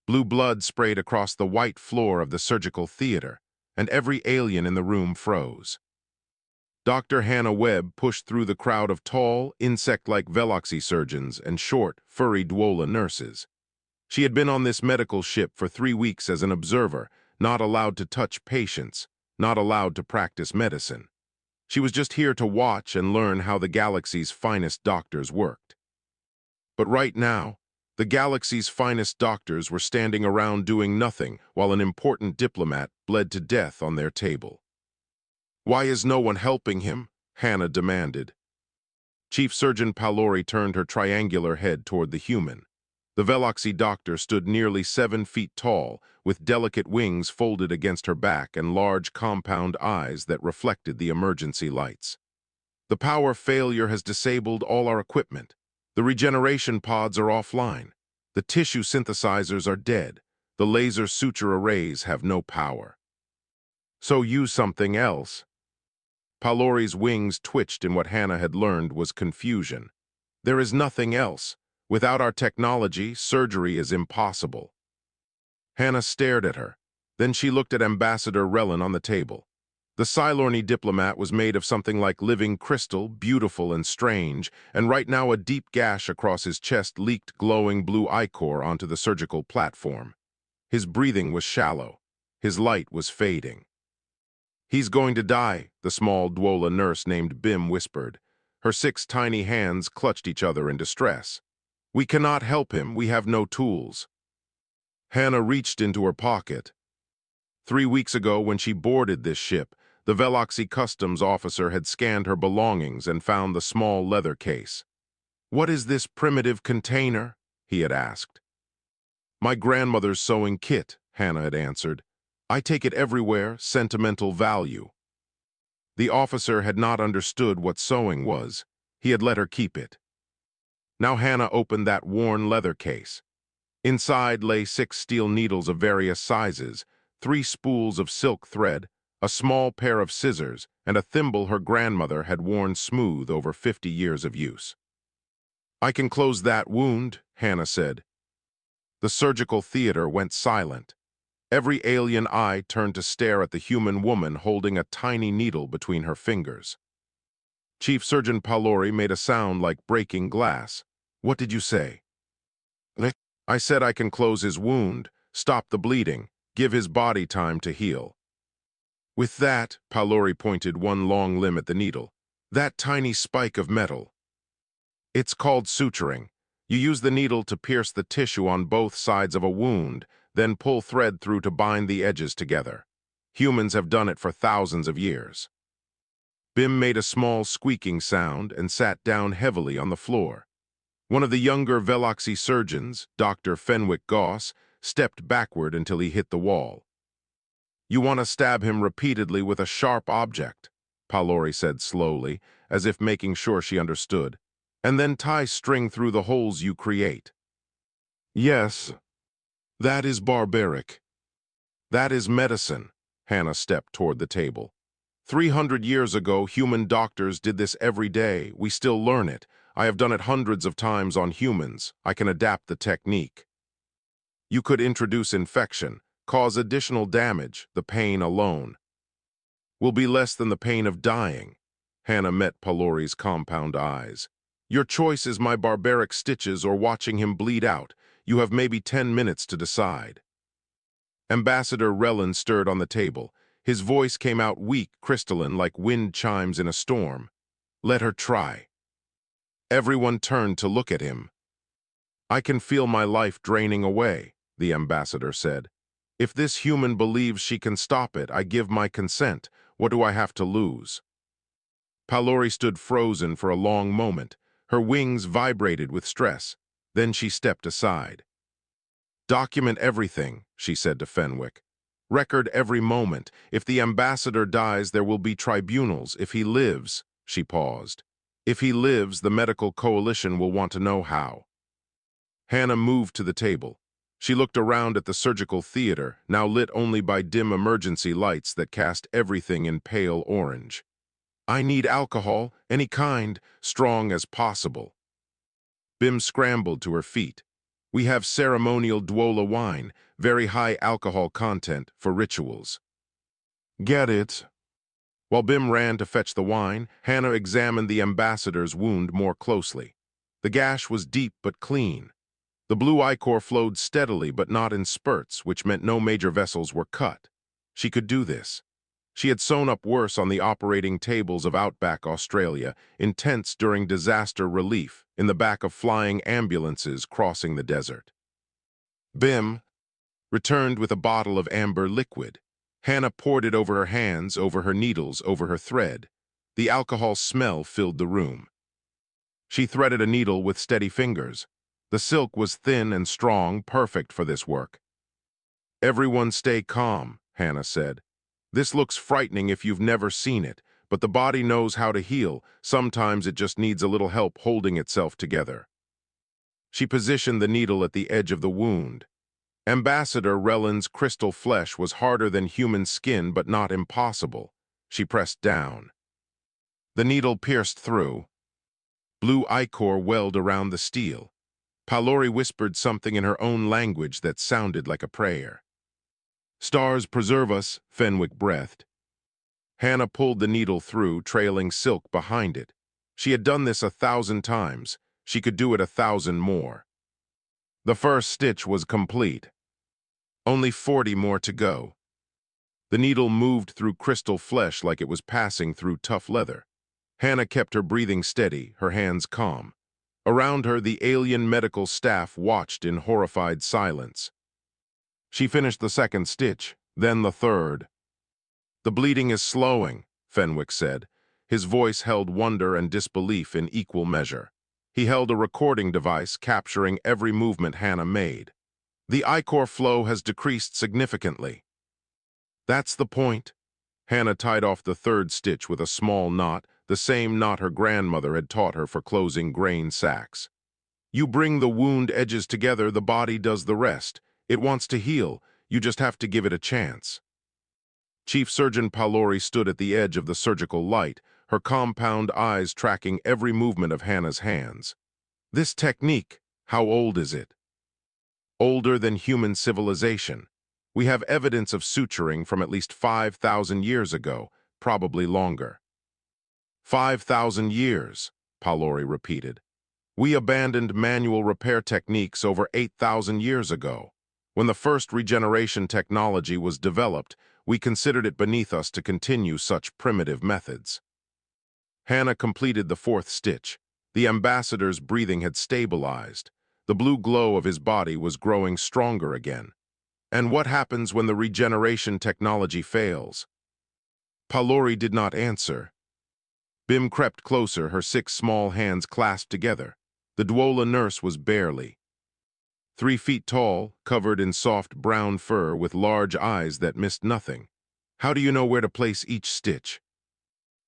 Blue blood sprayed across the white floor of the surgical theater, and every alien in the room froze. Dr. Hannah Webb pushed through the crowd of tall, insect-like veloxy surgeons and short, furry Dwola nurses. She had been on this medical ship for 3 weeks as an observer, not allowed to touch patients, not allowed to practice medicine. She was just here to watch and learn how the galaxy's finest doctors worked. But right now, the galaxy's finest doctors were standing around doing nothing while an important diplomat bled to death on their table. "Why is no one helping him?" Hannah demanded. Chief Surgeon Palori turned her triangular head toward the human. The Veloxy doctor stood nearly 7 feet tall, with delicate wings folded against her back and large compound eyes that reflected the emergency lights. "The power failure has disabled all our equipment. The regeneration pods are offline. The tissue synthesizers are dead. The laser suture arrays have no power." "So use something else." Palori's wings twitched in what Hannah had learned was confusion. "There is nothing else. Without our technology, surgery is impossible." Hannah stared at her. Then she looked at Ambassador Relin on the table. The Cylorni diplomat was made of something like living crystal, beautiful and strange, and right now a deep gash across his chest leaked glowing blue ichor onto the surgical platform. His breathing was shallow. His light was fading. "He's going to die," the small Dwola nurse named Bim whispered. Her 6 tiny hands clutched each other in distress. "We cannot help him. We have no tools." Hannah reached into her pocket. 3 weeks ago, when she boarded this ship, the Veloxy customs officer had scanned her belongings and found the small leather case. "What is this primitive container?" he had asked. "My grandmother's sewing kit," Hannah had answered. "I take it everywhere, sentimental value." The officer had not understood what sewing was. He had let her keep it. Now Hannah opened that worn leather case. Inside lay 6 steel needles of various sizes, 3 spools of silk thread, a small pair of scissors, and a thimble her grandmother had worn smooth over 50 years of use. "I can close that wound," Hannah said. The surgical theater went silent. Every alien eye turned to stare at the human woman holding a tiny needle between her fingers. Chief Surgeon Palori made a sound like breaking glass. "What did you say?" "I said I can close his wound, stop the bleeding, give his body time to heal." With that, Palori pointed one long limb at the needle. "That tiny spike of metal. It's called suturing. You use the needle to pierce the tissue on both sides of a wound, then pull thread through to bind the edges together. Humans have done it for thousands of years." Bim made a small squeaking sound and sat down heavily on the floor. One of the younger Veloxy surgeons, Dr. Fenwick Goss, stepped backward until he hit the wall. "You want to stab him repeatedly with a sharp object," Palori said slowly, as if making sure she understood, "and then tie string through the holes you create." "Yes. That is barbaric." "That is medicine." Hannah stepped toward the table. 300 years ago, human doctors did this every day. We still learn it. I have done it hundreds of times on humans. I can adapt the technique. You could introduce infection, cause additional damage. The pain alone will be less than the pain of dying. Hannah met Palori's compound eyes. "Your choice is my barbaric stitches or watching him bleed out. You have maybe 10 minutes to decide." Ambassador Relin stirred on the table. His voice came out weak, crystalline, like wind chimes in a storm. "Let her try." Everyone turned to look at him. "I can feel my life draining away," the ambassador said. "If this human believes she can stop it, I give my consent. What do I have to lose?" Palori stood frozen for a long moment. Her wings vibrated with stress. Then she stepped aside. "Document everything," she said to Fenwick. "Record every moment. If the ambassador dies, there will be tribunals. If he lives," she paused. "If he lives, the medical coalition will want to know how." Hannah moved to the table. She looked around at the surgical theater, now lit only by dim emergency lights that cast everything in pale orange. "I need alcohol, any kind, strong as possible." Bim scrambled to her feet. We have ceremonial Duola wine, very high alcohol content for rituals. Get it? While Bim ran to fetch the wine, Hannah examined the ambassador's wound more closely. The gash was deep but clean. The blue ichor flowed steadily but not in spurts, which meant no major vessels were cut. She could do this. She had sewn up worse on the operating tables of outback Australia, in tents during disaster relief, in the back of flying ambulances crossing the desert. Bim returned with a bottle of amber liquid. Hannah poured it over her hands, over her needles, over her thread. The alcohol smell filled the room. She threaded a needle with steady fingers. The silk was thin and strong, perfect for this work. "Everyone stay calm," Hannah said. "This looks frightening if you've never seen it, but the body knows how to heal. Sometimes it just needs a little help holding itself together." She positioned the needle at the edge of the wound. Ambassador Rellen's crystal flesh was harder than human skin, but not impossible. She pressed down. The needle pierced through. Blue ichor welled around the steel. Palori whispered something in her own language that sounded like a prayer. "Stars preserve us," Fenwick breathed. Hannah pulled the needle through, trailing silk behind it. She had done this 1,000 times. She could do it 1,000 more. The first stitch was complete. Only 40 more to go. The needle moved through crystal flesh like it was passing through tough leather. Hannah kept her breathing steady, her hands calm. Around her, the alien medical staff watched in horrified silence. She finished the second stitch, then the third. "The bleeding is slowing," Fenwick said. His voice held wonder and disbelief in equal measure. He held a recording device capturing every movement Hannah made. "The ichor flow has decreased significantly." "That's the point." Hannah tied off the third stitch with a small knot, the same knot her grandmother had taught her for closing grain sacks. "You bring the wound edges together, the body does the rest. It wants to heal, you just have to give it a chance." Chief Surgeon Palori stood at the edge of the surgical light, her compound eyes tracking every movement of Hannah's hands. "This technique, how old is it?" "Older than human civilization. We have evidence of suturing from at least 5,000 years ago, probably longer." 5,000 years, Palori repeated. "We abandoned manual repair techniques over 8,000 years ago. When the first regeneration technology was developed, we considered it beneath us to continue such primitive methods." Hannah completed the fourth stitch. The ambassador's breathing had stabilized. The blue glow of his body was growing stronger again. "And what happens when the regeneration technology fails?" Palori did not answer. Bim crept closer, her 6 small hands clasped together. The Duola nurse was barely 3 feet tall, covered in soft brown fur with large eyes that missed nothing. "How do you know where to place each stitch?"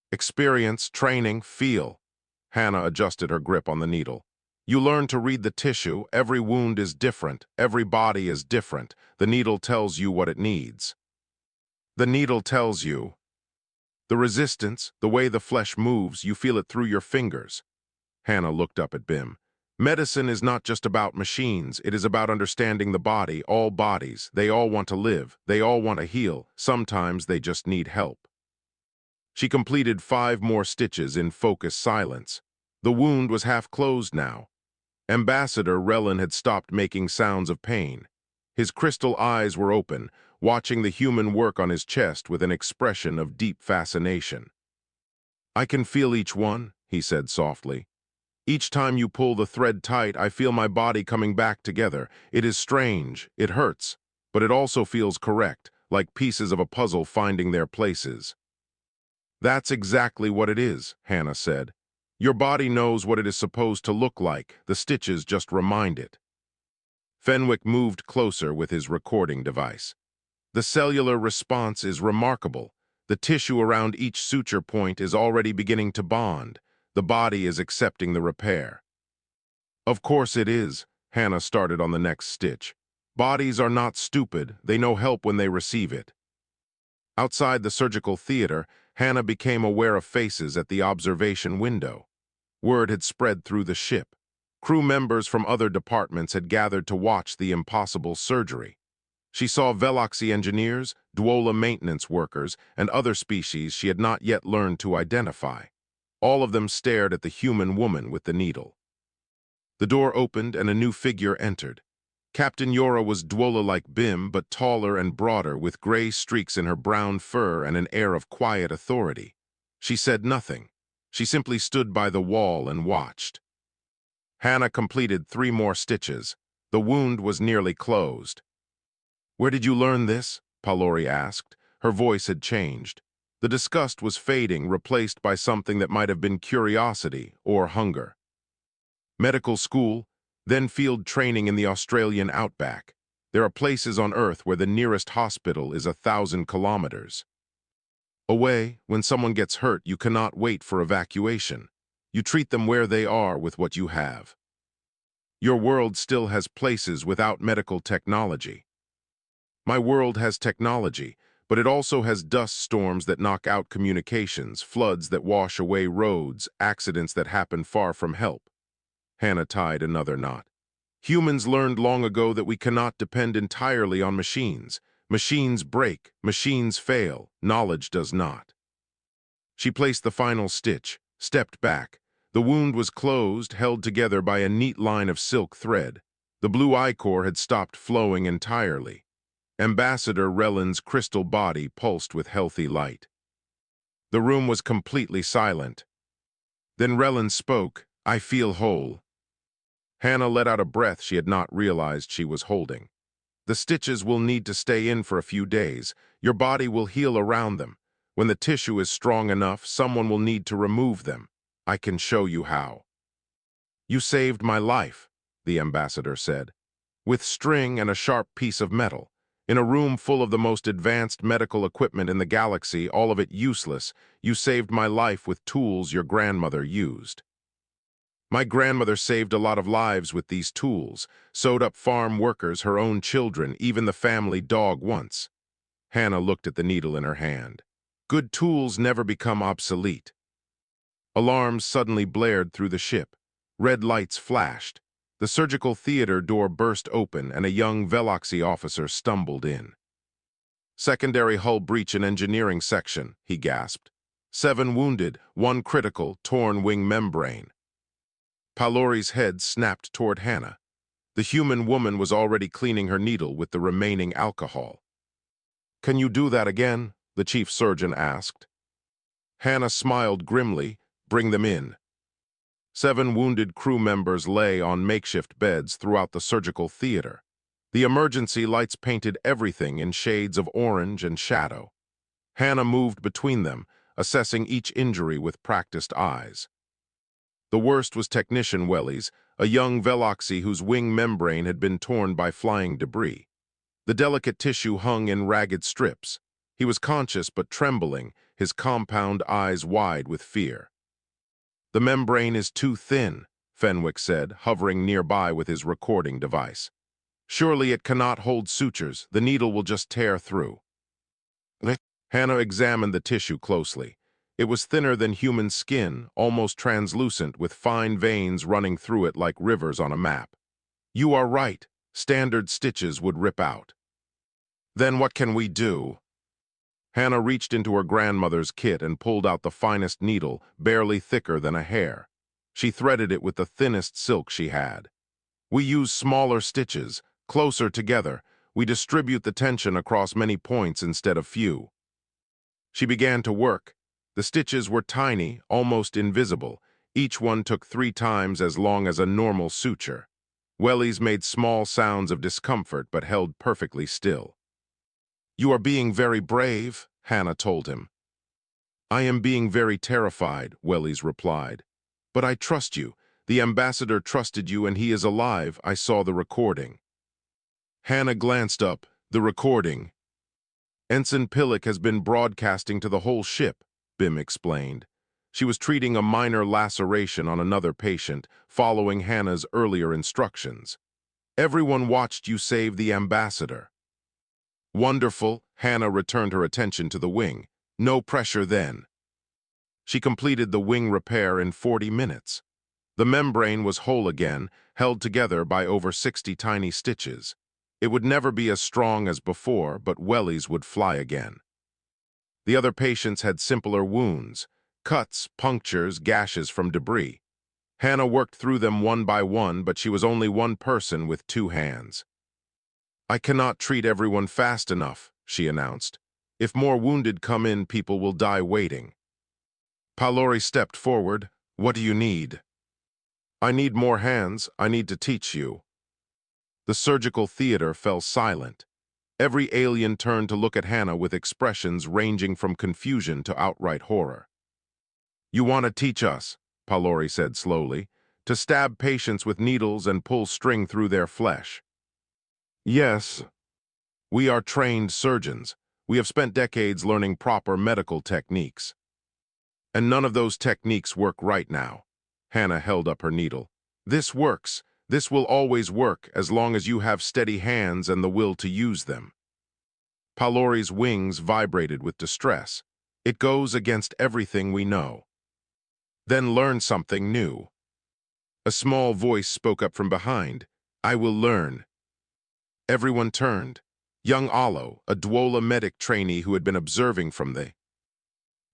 "Experience, training, feel." Hannah adjusted her grip on the needle. "You learn to read the tissue. Every wound is different. Every body is different. The needle tells you what it needs." "The needle tells you." "The resistance, the way the flesh moves, you feel it through your fingers." Hannah looked up at Bim. "Medicine is not just about machines. It is about understanding the body, all bodies. They all want to live. They all want to heal. Sometimes they just need help." She completed 5 more stitches in focused silence. The wound was half closed now. Ambassador Rellen had stopped making sounds of pain. His crystal eyes were open, watching the human work on his chest with an expression of deep fascination. "I can feel each one," he said softly. "Each time you pull the thread tight, I feel my body coming back together. It is strange, it hurts, but it also feels correct, like pieces of a puzzle finding their places." "That's exactly what it is," Hannah said. "Your body knows what it is supposed to look like. The stitches just remind it." Fenwick moved closer with his recording device. "The cellular response is remarkable. The tissue around each suture point is already beginning to bond. The body is accepting the repair." "Of course it is," Hannah started on the next stitch. "Bodies are not stupid. They know help when they receive it." Outside the surgical theater, Hannah became aware of faces at the observation window. Word had spread through the ship. Crew members from other departments had gathered to watch the impossible surgery. She saw Veloxy engineers, Duola maintenance workers, and other species she had not yet learned to identify. All of them stared at the human woman with the needle. The door opened and a new figure entered. Captain Yora was Duola like Bim, but taller and broader, with gray streaks in her brown fur and an air of quiet authority. She said nothing. She simply stood by the wall and watched. Hannah completed 3 more stitches. The wound was nearly closed. "Where did you learn this?" Palori asked. Her voice had changed. The disgust was fading, replaced by something that might have been curiosity or hunger. "Medical school, then field training in the Australian outback. There are places on Earth where the nearest hospital is 1,000 kilometers away. When someone gets hurt, you cannot wait for evacuation. You treat them where they are with what you have. Your world still has places without medical technology. My world has technology, but it also has dust storms that knock out communications, floods that wash away roads, accidents that happen far from help." Hannah tied another knot. "Humans learned long ago that we cannot depend entirely on machines. Machines break, machines fail, knowledge does not." She placed the final stitch, stepped back. The wound was closed, held together by a neat line of silk thread. The blue ichor had stopped flowing entirely. Ambassador Rellen's crystal body pulsed with healthy light. The room was completely silent. Then Rellen spoke, "I feel whole." Hannah let out a breath she had not realized she was holding. "The stitches will need to stay in for a few days. Your body will heal around them. When the tissue is strong enough, someone will need to remove them. I can show you how." "You saved my life," the ambassador said. "With string and a sharp piece of metal. In a room full of the most advanced medical equipment in the galaxy, all of it useless, you saved my life with tools your grandmother used." "My grandmother saved a lot of lives with these tools, sewed up farm workers, her own children, even the family dog once." Hannah looked at the needle in her hand. "Good tools never become obsolete." Alarms suddenly blared through the ship. Red lights flashed. The surgical theater door burst open and a young Veloxy officer stumbled in. "Secondary hull breach in engineering section," he gasped. 7 wounded, 1 critical, torn wing membrane. Palori's head snapped toward Hannah. The human woman was already cleaning her needle with the remaining alcohol. "Can you do that again?" the chief surgeon asked. Hannah smiled grimly. "Bring them in." 7 wounded crew members lay on makeshift beds throughout the surgical theater. The emergency lights painted everything in shades of orange and shadow. Hannah moved between them, assessing each injury with practiced eyes. The worst was Technician Wellies, a young Veloxy whose wing membrane had been torn by flying debris. The delicate tissue hung in ragged strips. He was conscious but trembling, his compound eyes wide with fear. "The membrane is too thin," Fenwick said, hovering nearby with his recording device. "Surely it cannot hold sutures. The needle will just tear through." Hannah examined the tissue closely. It was thinner than human skin, almost translucent, with fine veins running through it like rivers on a map. "You are right. Standard stitches would rip out." "Then what can we do?" Hannah reached into her grandmother's kit and pulled out the finest needle, barely thicker than a hair. She threaded it with the thinnest silk she had. "We use smaller stitches, closer together. We distribute the tension across many points instead of few." She began to work. The stitches were tiny, almost invisible. Each one took 3 times as long as a normal suture. Wellies made small sounds of discomfort but held perfectly still. "You are being very brave," Hannah told him. "I am being very terrified," Wellies replied. "But I trust you. The ambassador trusted you and he is alive. I saw the recording." Hannah glanced up. "The recording." "Ensign Pillock has been broadcasting to the whole ship," Bim explained. She was treating a minor laceration on another patient, following Hannah's earlier instructions. "Everyone watched you save the ambassador." "Wonderful." Hannah returned her attention to the wing. "No pressure then." She completed the wing repair in 40 minutes. The membrane was whole again, held together by over 60 tiny stitches. It would never be as strong as before, but wellies would fly again. The other patients had simpler wounds, cuts, punctures, gashes from debris. Hannah worked through them one by one, but she was only one person with 2 hands. "I cannot treat everyone fast enough," she announced. "If more wounded come in, people will die waiting." Palori stepped forward. "What do you need?" "I need more hands. I need to teach you." The surgical theater fell silent. Every alien turned to look at Hannah with expressions ranging from confusion to outright horror. "You want to teach us," Palori said slowly, "to stab patients with needles and pull string through their flesh?" "Yes. We are trained surgeons. We have spent decades learning proper medical techniques. And none of those techniques work right now." Hannah held up her needle. "This works. This will always work as long as you have steady hands and the will to use them." Palori's wings vibrated with distress. "It goes against everything we know." "Then learn something new." A small voice spoke up from behind. "I will learn." Everyone turned. Young Alo, a Dwola medic trainee who had been observing from the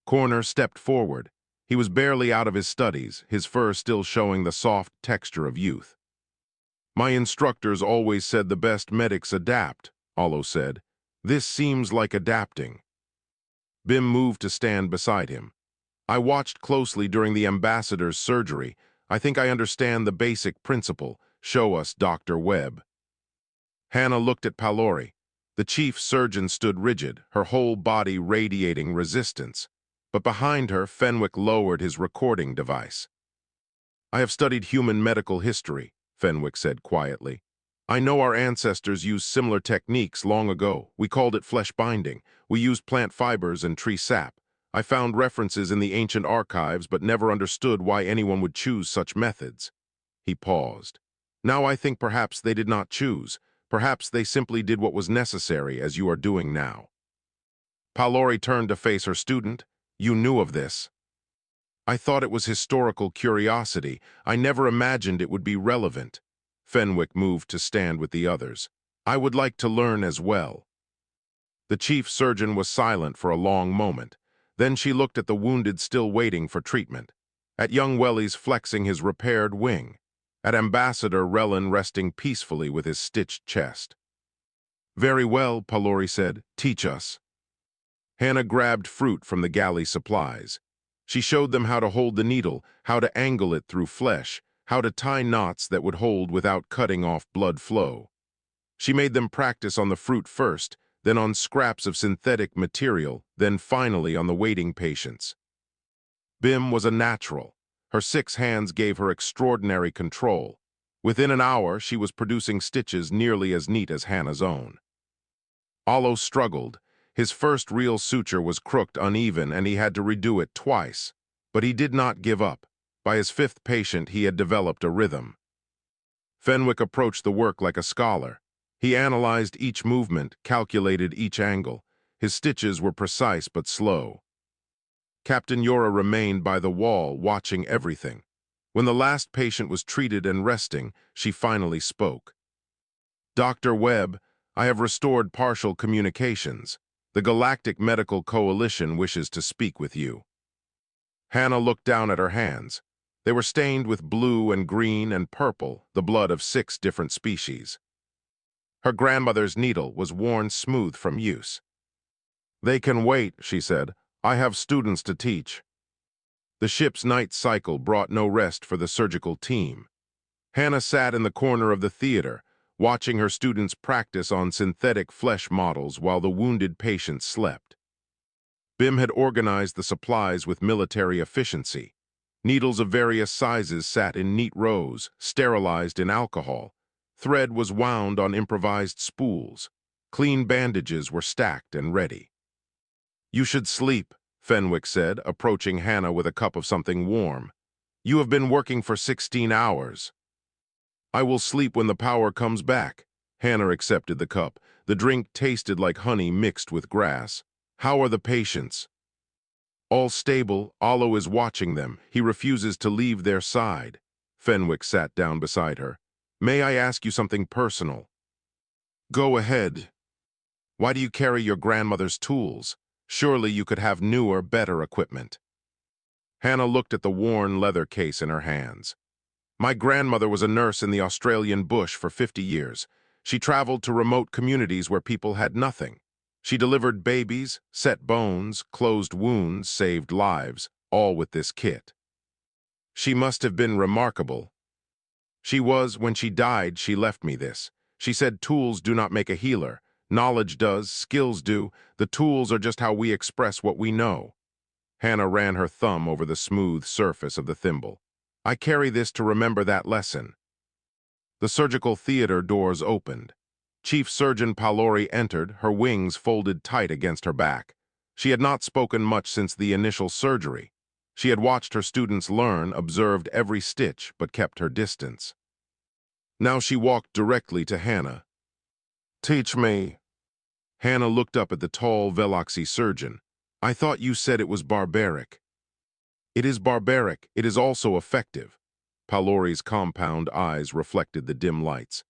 corner, stepped forward. He was barely out of his studies, his fur still showing the soft texture of youth. "My instructors always said the best medics adapt," Alo said. "This seems like adapting." Bim moved to stand beside him. "I watched closely during the ambassador's surgery. I think I understand the basic principle. Show us, Dr. Webb." Hannah looked at Palori. The chief surgeon stood rigid, her whole body radiating resistance. But behind her, Fenwick lowered his recording device. "I have studied human medical history," Fenwick said quietly. "I know our ancestors used similar techniques long ago. We called it flesh binding. We used plant fibers and tree sap. I found references in the ancient archives, but never understood why anyone would choose such methods." He paused. "Now I think perhaps they did not choose. Perhaps they simply did what was necessary, as you are doing now." Palori turned to face her student. "You knew of this." "I thought it was historical curiosity. I never imagined it would be relevant." Fenwick moved to stand with the others. "I would like to learn as well." The chief surgeon was silent for a long moment. Then she looked at the wounded still waiting for treatment, at young Wellies flexing his repaired wing, at Ambassador Relin resting peacefully with his stitched chest. "Very well," Palori said. "Teach us." Hannah grabbed fruit from the galley supplies. She showed them how to hold the needle, how to angle it through flesh, how to tie knots that would hold without cutting off blood flow. She made them practice on the fruit first, then on scraps of synthetic material, then finally on the waiting patients. Bim was a natural. Her 6 hands gave her extraordinary control. Within an hour, she was producing stitches nearly as neat as Hannah's own. Alo struggled. His first real suture was crooked uneven, and he had to redo it twice. But he did not give up. By his 5th patient, he had developed a rhythm. Fenwick approached the work like a scholar. He analyzed each movement, calculated each angle. His stitches were precise but slow. Captain Yora remained by the wall, watching everything. When the last patient was treated and resting, she finally spoke. "Dr. Webb, I have restored partial communications. The Galactic Medical Coalition wishes to speak with you." Hannah looked down at her hands. They were stained with blue and green and purple, the blood of 6 different species. Her grandmother's needle was worn smooth from use. "They can wait," she said. "I have students to teach." The ship's night cycle brought no rest for the surgical team. Hannah sat in the corner of the theater, watching her students practice on synthetic flesh models while the wounded patients slept. Bim had organized the supplies with military efficiency. Needles of various sizes sat in neat rows, sterilized in alcohol. Thread was wound on improvised spools. Clean bandages were stacked and ready. "You should sleep," Fenwick said, approaching Hannah with a cup of something warm. "You have been working for 16 hours. "I will sleep when the power comes back." Hannah accepted the cup. The drink tasted like honey mixed with grass. "How are the patients?" "All stable. Alo is watching them. He refuses to leave their side." Fenwick sat down beside her. May I ask you something personal? Go ahead. Why do you carry your grandmother's tools? Surely you could have newer, better equipment. Hannah looked at the worn leather case in her hands. My grandmother was a nurse in the Australian bush for 50 years. She traveled to remote communities where people had nothing. She delivered babies, set bones, closed wounds, saved lives, all with this kit. She must have been remarkable. She was. When she died, she left me this. She said tools do not make a healer. Knowledge does, skills do. The tools are just how we express what we know. Hannah ran her thumb over the smooth surface of the thimble. I carry this to remember that lesson. The surgical theater doors opened. Chief Surgeon Palori entered, her wings folded tight against her back. She had not spoken much since the initial surgery. She had watched her students learn, observed every stitch, but kept her distance. Now she walked directly to Hannah. Teach me. Hannah looked up at the tall Veloxy surgeon. I thought you said it was barbaric. It is barbaric. It is also effective. Palori's compound eyes reflected the dim lights.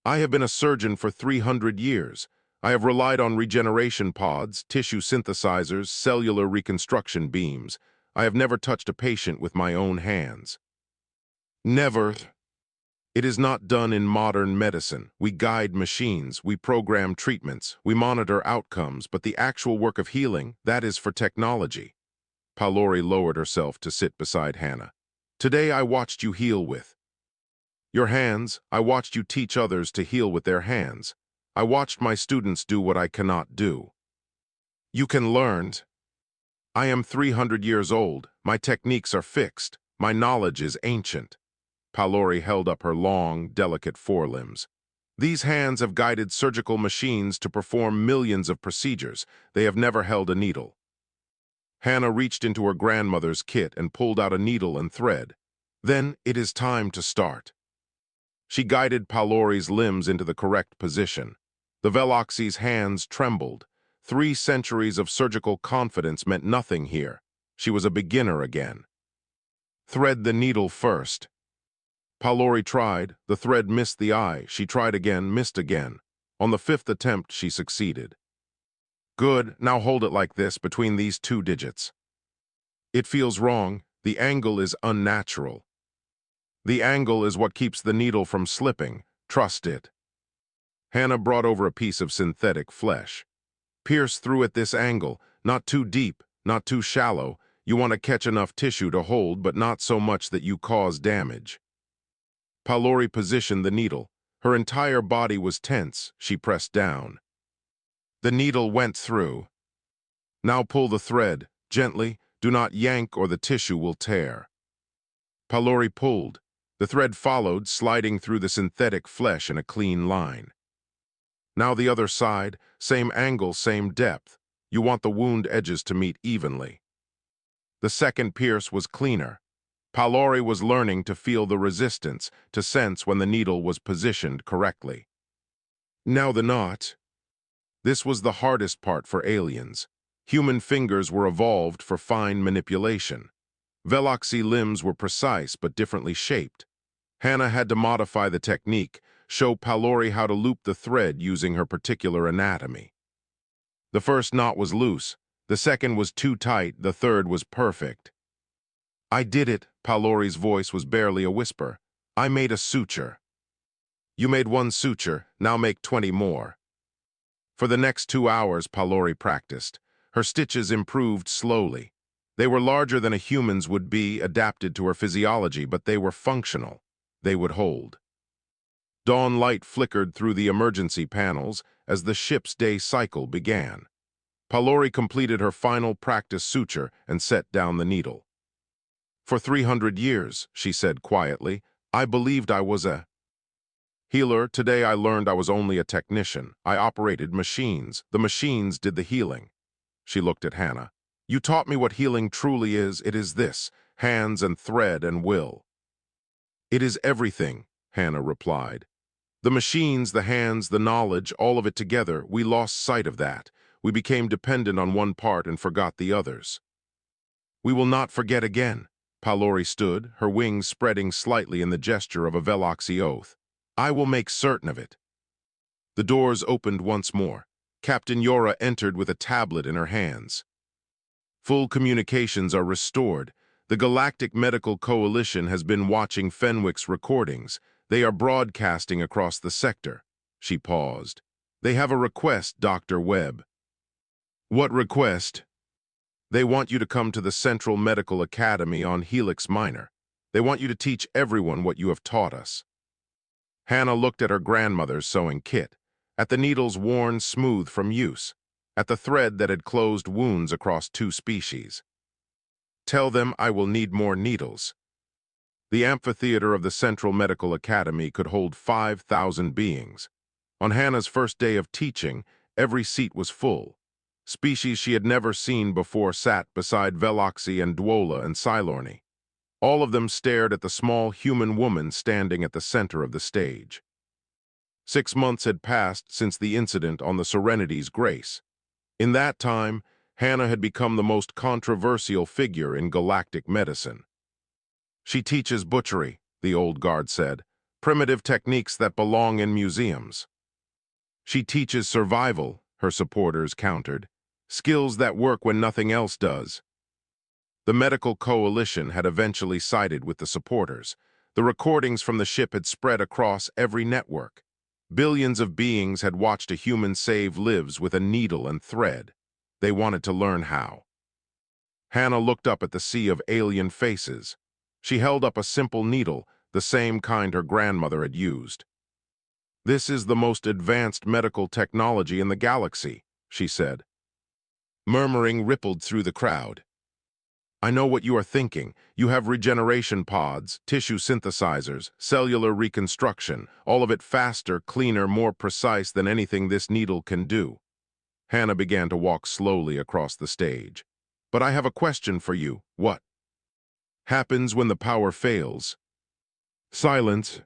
I have been a surgeon for 300 years. I have relied on regeneration pods, tissue synthesizers, cellular reconstruction beams. I have never touched a patient with my own hands. Never. It is not done in modern medicine. We guide machines, we program treatments, we monitor outcomes, but the actual work of healing, that is for technology. Palori lowered herself to sit beside Hannah. Today I watched you heal with your hands. I watched you teach others to heal with their hands. I watched my students do what I cannot do. You can learn. I am 300 years old. My techniques are fixed. My knowledge is ancient. Palori held up her long, delicate forelimbs. These hands have guided surgical machines to perform millions of procedures. They have never held a needle. Hannah reached into her grandmother's kit and pulled out a needle and thread. Then it is time to start. She guided Palori's limbs into the correct position. The Veloxy's hands trembled. 3 centuries of surgical confidence meant nothing here. She was a beginner again. Thread the needle first. Palori tried. The thread missed the eye. She tried again, missed again. On the 5th attempt, she succeeded. Good, now hold it like this, between these 2 digits. It feels wrong. The angle is unnatural. The angle is what keeps the needle from slipping. Trust it. Hannah brought over a piece of synthetic flesh. Pierce through at this angle, not too deep, not too shallow. You want to catch enough tissue to hold, but not so much that you cause damage. Palori positioned the needle. Her entire body was tense. She pressed down. The needle went through. Now pull the thread, gently. Do not yank or the tissue will tear. Palori pulled. The thread followed, sliding through the synthetic flesh in a clean line. Now the other side, same angle, same depth. You want the wound edges to meet evenly. The second pierce was cleaner. Palori was learning to feel the resistance, to sense when the needle was positioned correctly. Now the knot. This was the hardest part for aliens. Human fingers were evolved for fine manipulation. Veloxy limbs were precise but differently shaped. Hannah had to modify the technique, show Palori how to loop the thread using her particular anatomy. The first knot was loose, the second was too tight, the third was perfect. I did it, Palori's voice was barely a whisper. I made a suture. You made 1 suture, now make 20 more. For the next 2 hours, Palori practiced. Her stitches improved slowly. They were larger than a human's would be, adapted to her physiology, but they were functional. They would hold. Dawn light flickered through the emergency panels as the ship's day cycle began. Palori completed her final practice suture and set down the needle. For 300 years, she said quietly, I believed I was a healer. Today I learned I was only a technician. I operated machines. The machines did the healing. She looked at Hannah. You taught me what healing truly is. It is this, hands and thread and will. It is everything, Hannah replied. The machines, the hands, the knowledge, all of it together, we lost sight of that. We became dependent on one part and forgot the others. We will not forget again. Palori stood, her wings spreading slightly in the gesture of a Veloxy oath. I will make certain of it. The doors opened once more. Captain Yora entered with a tablet in her hands. Full communications are restored. The Galactic Medical Coalition has been watching Fenwick's recordings. They are broadcasting across the sector. She paused. They have a request, Dr. Webb. What request? They want you to come to the Central Medical Academy on Helix Minor. They want you to teach everyone what you have taught us. Hannah looked at her grandmother's sewing kit, at the needles worn smooth from use, at the thread that had closed wounds across 2 species. Tell them I will need more needles. The amphitheater of the Central Medical Academy could hold 5,000 beings. On Hannah's first day of teaching, every seat was full. Species she had never seen before sat beside Veloxy and Dwola and Silorni. All of them stared at the small human woman standing at the center of the stage. 6 months had passed since the incident on the Serenity's Grace. In that time, Hannah had become the most controversial figure in galactic medicine. She teaches butchery, the old guard said, primitive techniques that belong in museums. She teaches survival, her supporters countered, skills that work when nothing else does. The medical coalition had eventually sided with the supporters. The recordings from the ship had spread across every network. Billions of beings had watched a human save lives with a needle and thread. They wanted to learn how. Hannah looked up at the sea of alien faces. She held up a simple needle, the same kind her grandmother had used. This is the most advanced medical technology in the galaxy, she said. Murmuring rippled through the crowd. I know what you are thinking. You have regeneration pods, tissue synthesizers, cellular reconstruction, all of it faster, cleaner, more precise than anything this needle can do. Hannah began to walk slowly across the stage. But I have a question for you. What happens when the power fails? Silence.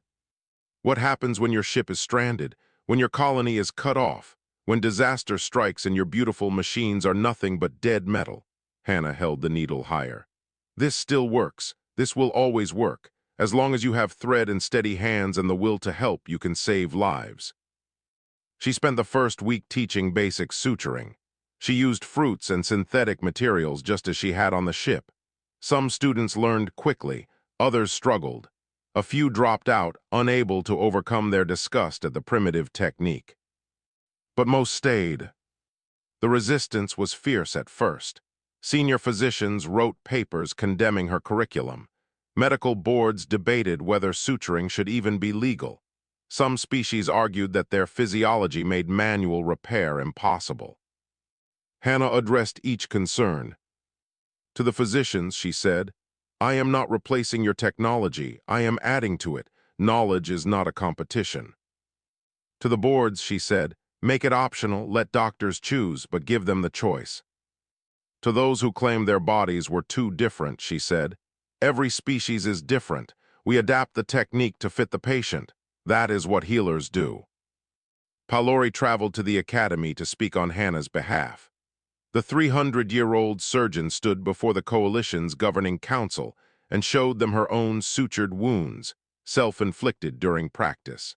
What happens when your ship is stranded, when your colony is cut off, when disaster strikes and your beautiful machines are nothing but dead metal? Hannah held the needle higher. This still works. This will always work. As long as you have thread and steady hands and the will to help, you can save lives. She spent the first week teaching basic suturing. She used fruits and synthetic materials just as she had on the ship. Some students learned quickly, others struggled. A few dropped out, unable to overcome their disgust at the primitive technique. But most stayed. The resistance was fierce at first. Senior physicians wrote papers condemning her curriculum. Medical boards debated whether suturing should even be legal. Some species argued that their physiology made manual repair impossible. Hannah addressed each concern. To the physicians, she said, I am not replacing your technology, I am adding to it. Knowledge is not a competition. To the boards, she said, make it optional, let doctors choose, but give them the choice. To those who claimed their bodies were too different, she said, every species is different. We adapt the technique to fit the patient. That is what healers do. Palori traveled to the academy to speak on Hannah's behalf. The 300-year-old surgeon stood before the coalition's governing council and showed them her own sutured wounds, self-inflicted during practice.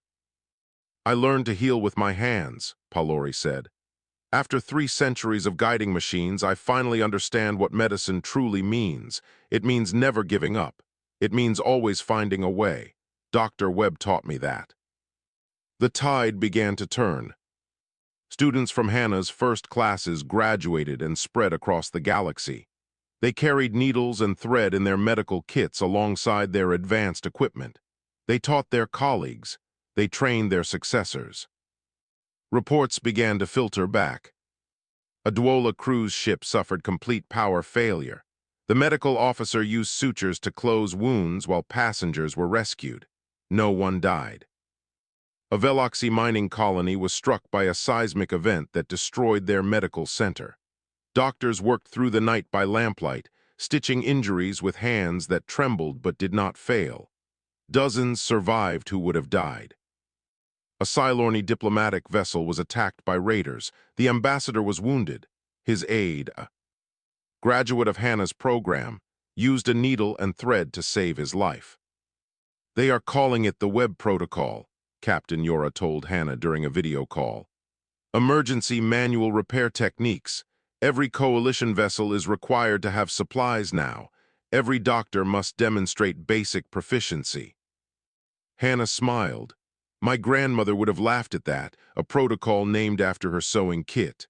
I learned to heal with my hands, Palori said. After 3 centuries of guiding machines, I finally understand what medicine truly means. It means never giving up. It means always finding a way. Dr. Webb taught me that. The tide began to turn. Students from Hannah's first classes graduated and spread across the galaxy. They carried needles and thread in their medical kits alongside their advanced equipment. They taught their colleagues. They trained their successors. Reports began to filter back. A Dwola cruise ship suffered complete power failure. The medical officer used sutures to close wounds while passengers were rescued. No one died. A Veloxy mining colony was struck by a seismic event that destroyed their medical center. Doctors worked through the night by lamplight, stitching injuries with hands that trembled but did not fail. Dozens survived who would have died. A Silorni diplomatic vessel was attacked by raiders. The ambassador was wounded. His aide, a graduate of Hannah's program, used a needle and thread to save his life. They are calling it the Web Protocol, Captain Yora told Hannah during a video call. Emergency manual repair techniques. Every coalition vessel is required to have supplies now. Every doctor must demonstrate basic proficiency. Hannah smiled. My grandmother would have laughed at that, a protocol named after her sewing kit.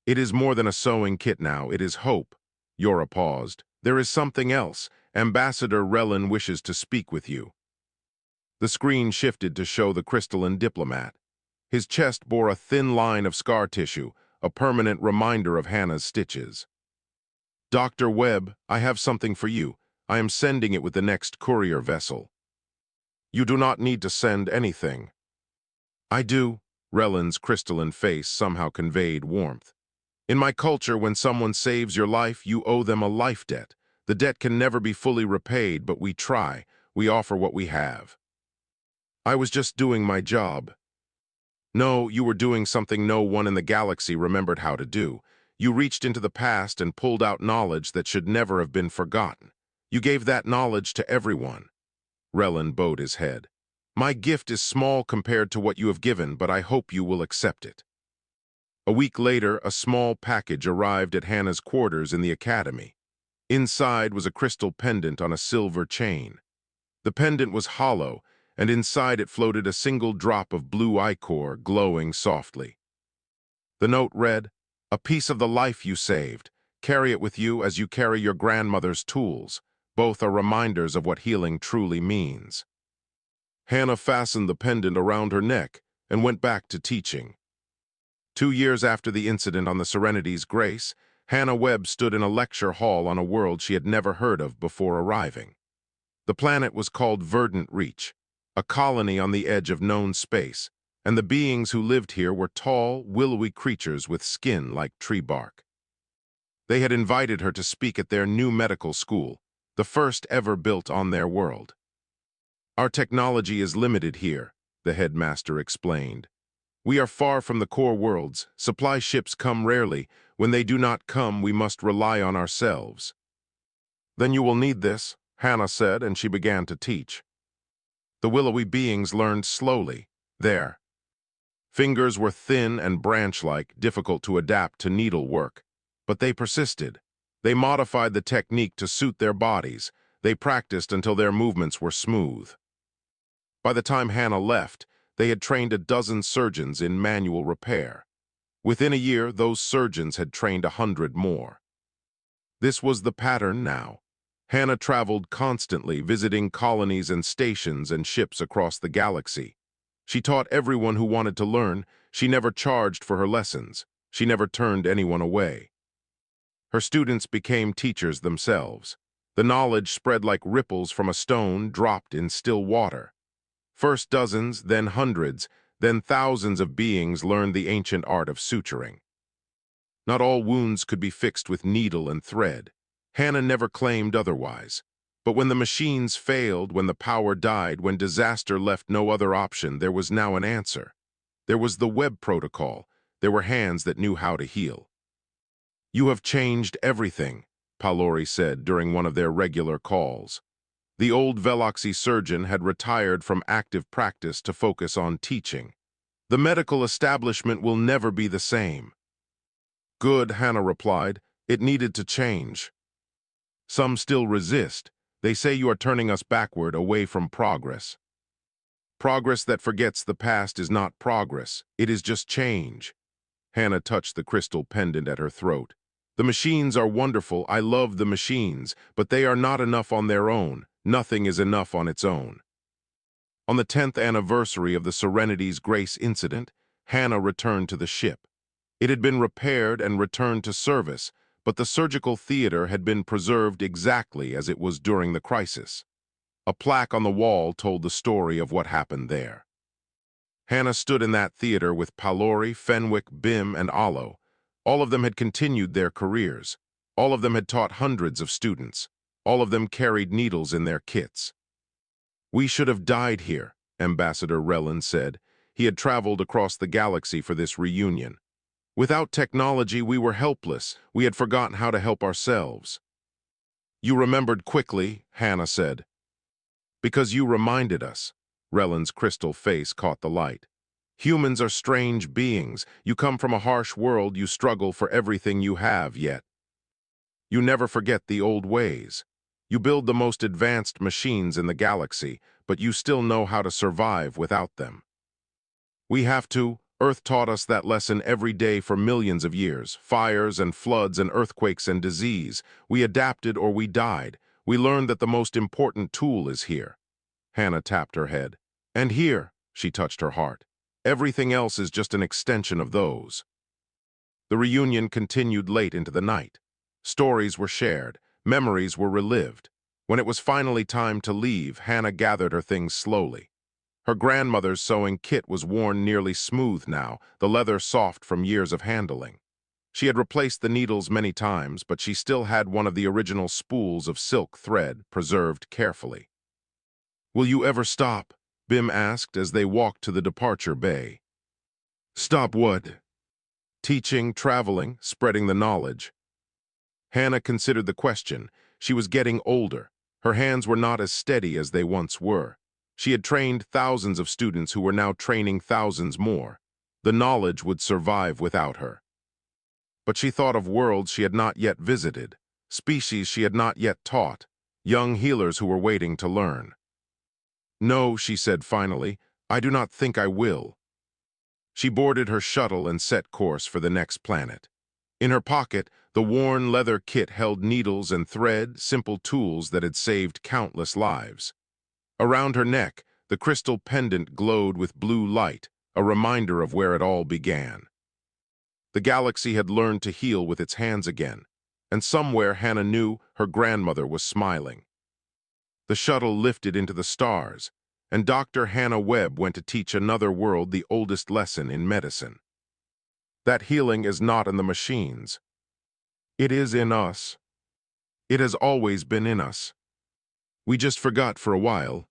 It is more than a sewing kit now, it is hope. Yora paused. There is something else. Ambassador Relin wishes to speak with you. The screen shifted to show the crystalline diplomat. His chest bore a thin line of scar tissue, a permanent reminder of Hannah's stitches. Dr. Webb, I have something for you. I am sending it with the next courier vessel. You do not need to send anything. I do. Relin's crystalline face somehow conveyed warmth. In my culture, when someone saves your life, you owe them a life debt. The debt can never be fully repaid, but we try. We offer what we have. I was just doing my job. No, you were doing something no one in the galaxy remembered how to do. You reached into the past and pulled out knowledge that should never have been forgotten. You gave that knowledge to everyone. Relin bowed his head. My gift is small compared to what you have given, but I hope you will accept it. A week later, a small package arrived at Hannah's quarters in the academy. Inside was a crystal pendant on a silver chain. The pendant was hollow, and inside it floated a single drop of blue ichor glowing softly. The note read, "A piece of the life you saved. Carry it with you as you carry your grandmother's tools. Both are reminders of what healing truly means." Hannah fastened the pendant around her neck and went back to teaching. 2 years after the incident on the Serenity's Grace, Hannah Webb stood in a lecture hall on a world she had never heard of before arriving. The planet was called Verdant Reach, a colony on the edge of known space, and the beings who lived here were tall, willowy creatures with skin like tree bark. They had invited her to speak at their new medical school, the first ever built on their world. Our technology is limited here, the headmaster explained. We are far from the core worlds. Supply ships come rarely. When they do not come, we must rely on ourselves. Then you will need this, Hannah said, and she began to teach. The willowy beings learned slowly. Their fingers were thin and branch-like, difficult to adapt to needlework. But they persisted. They modified the technique to suit their bodies. They practiced until their movements were smooth. By the time Hannah left, they had trained a dozen surgeons in manual repair. Within a year, those surgeons had trained 100 more. This was the pattern now. Hannah traveled constantly, visiting colonies and stations and ships across the galaxy. She taught everyone who wanted to learn. She never charged for her lessons. She never turned anyone away. Her students became teachers themselves. The knowledge spread like ripples from a stone dropped in still water. First dozens, then hundreds, then thousands of beings learned the ancient art of suturing. Not all wounds could be fixed with needle and thread. Hannah never claimed otherwise. But when the machines failed, when the power died, when disaster left no other option, there was now an answer. There was the Web Protocol. There were hands that knew how to heal. You have changed everything, Palori said during one of their regular calls. The old Veloxy surgeon had retired from active practice to focus on teaching. The medical establishment will never be the same. Good, Hannah replied. It needed to change. Some still resist. They say you are turning us backward, away from progress. Progress that forgets the past is not progress. It is just change. Hannah touched the crystal pendant at her throat. The machines are wonderful. I love the machines, but they are not enough on their own. Nothing is enough on its own. On the 10th anniversary of the Serenity's Grace incident, Hannah returned to the ship. It had been repaired and returned to service, but the surgical theater had been preserved exactly as it was during the crisis. A plaque on the wall told the story of what happened there. Hannah stood in that theater with Palori, Fenwick, Bim, and Alo. All of them had continued their careers. All of them had taught hundreds of students. All of them carried needles in their kits. We should have died here, Ambassador Relin said. He had traveled across the galaxy for this reunion. Without technology, we were helpless. We had forgotten how to help ourselves. You remembered quickly, Hannah said. Because you reminded us. Rellen's crystal face caught the light. Humans are strange beings. You come from a harsh world, you struggle for everything you have, yet you never forget the old ways. You build the most advanced machines in the galaxy, but you still know how to survive without them. We have to. Earth taught us that lesson every day for millions of years. Fires and floods and earthquakes and disease. We adapted or we died. We learned that the most important tool is here. Hannah tapped her head. And here, she touched her heart. Everything else is just an extension of those. The reunion continued late into the night. Stories were shared. Memories were relived. When it was finally time to leave, Hannah gathered her things slowly. Her grandmother's sewing kit was worn nearly smooth now, the leather soft from years of handling. She had replaced the needles many times, but she still had one of the original spools of silk thread preserved carefully. "Will you ever stop?" Bim asked as they walked to the departure bay. "Stop what?" "Teaching, traveling, spreading the knowledge." Hannah considered the question. She was getting older. Her hands were not as steady as they once were. She had trained thousands of students who were now training thousands more. The knowledge would survive without her. But she thought of worlds she had not yet visited, species she had not yet taught, young healers who were waiting to learn. "No," she said finally, "I do not think I will." She boarded her shuttle and set course for the next planet. In her pocket, the worn leather kit held needles and thread, simple tools that had saved countless lives. Around her neck, the crystal pendant glowed with blue light, a reminder of where it all began. The galaxy had learned to heal with its hands again, and somewhere Hannah knew her grandmother was smiling. The shuttle lifted into the stars, and Dr. Hannah Webb went to teach another world the oldest lesson in medicine. That healing is not in the machines. It is in us. It has always been in us. We just forgot for a while,